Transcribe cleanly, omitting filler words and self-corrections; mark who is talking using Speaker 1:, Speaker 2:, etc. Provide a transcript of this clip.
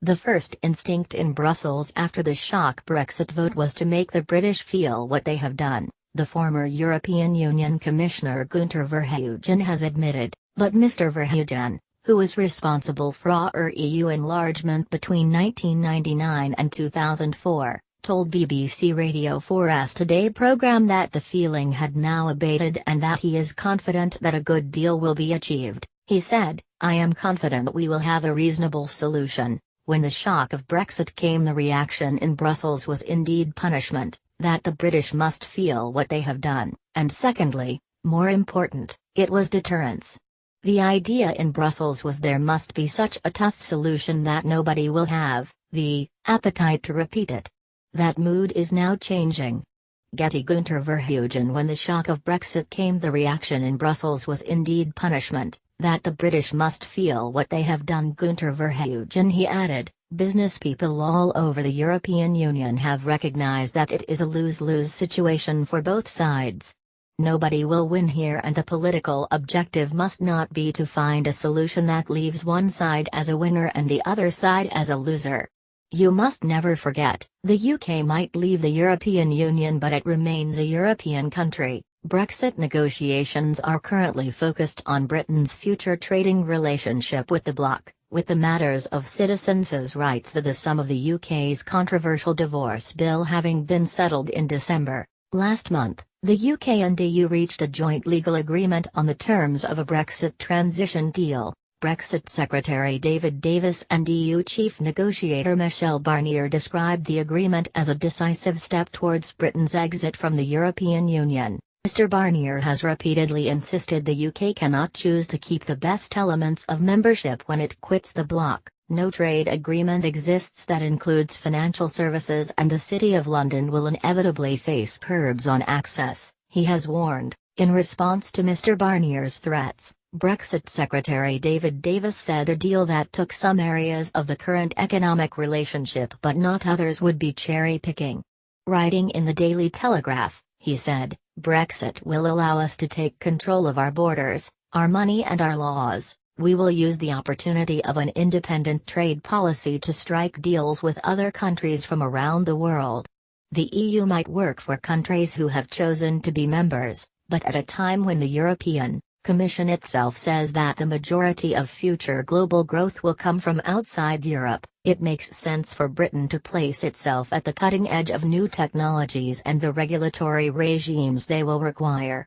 Speaker 1: The first instinct in Brussels after the shock Brexit vote was to make the British feel what they have done, the former European Union Commissioner Günter Verheugen has admitted, but Mr. Verheugen, who was responsible for our EU enlargement between 1999 and 2004, told BBC Radio 4's Today programme that the feeling had now abated and that he is confident that a good deal will be achieved. He said, "I am confident we will have a reasonable solution." When the shock of Brexit came, the reaction in Brussels was indeed punishment, that the British must feel what they have done, and secondly, more important, it was deterrence. The idea in Brussels was there must be such a tough solution that nobody will have the appetite to repeat it. That mood is now changing. Getty Günter Verheugen. When the shock of Brexit came, the reaction in Brussels was indeed punishment, that the British must feel what they have done. Günter Verheugen, he added, business people all over the European Union have recognized that it is a lose-lose situation for both sides. Nobody will win here, and the political objective must not be to find a solution that leaves one side as a winner and the other side as a loser. You must never forget, the UK might leave the European Union, but it remains a European country. Brexit negotiations are currently focused on Britain's future trading relationship with the bloc, with the matters of citizens' rights the sum of the UK's controversial divorce bill having been settled in December. Last month, the UK and EU reached a joint legal agreement on the terms of a Brexit transition deal. Brexit Secretary David Davis and EU Chief Negotiator Michel Barnier described the agreement as a decisive step towards Britain's exit from the European Union. Mr. Barnier has repeatedly insisted the UK cannot choose to keep the best elements of membership when it quits the bloc. No trade agreement exists that includes financial services, and the City of London will inevitably face curbs on access, he has warned. In response to Mr. Barnier's threats, Brexit Secretary David Davis said a deal that took some areas of the current economic relationship but not others would be cherry-picking. Writing in the Daily Telegraph, he said, "Brexit will allow us to take control of our borders, our money and our laws. We will use the opportunity of an independent trade policy to strike deals with other countries from around the world. The EU might work for countries who have chosen to be members, but at a time when the European Commission itself says that the majority of future global growth will come from outside Europe, it makes sense for Britain to place itself at the cutting edge of new technologies and the regulatory regimes they will require."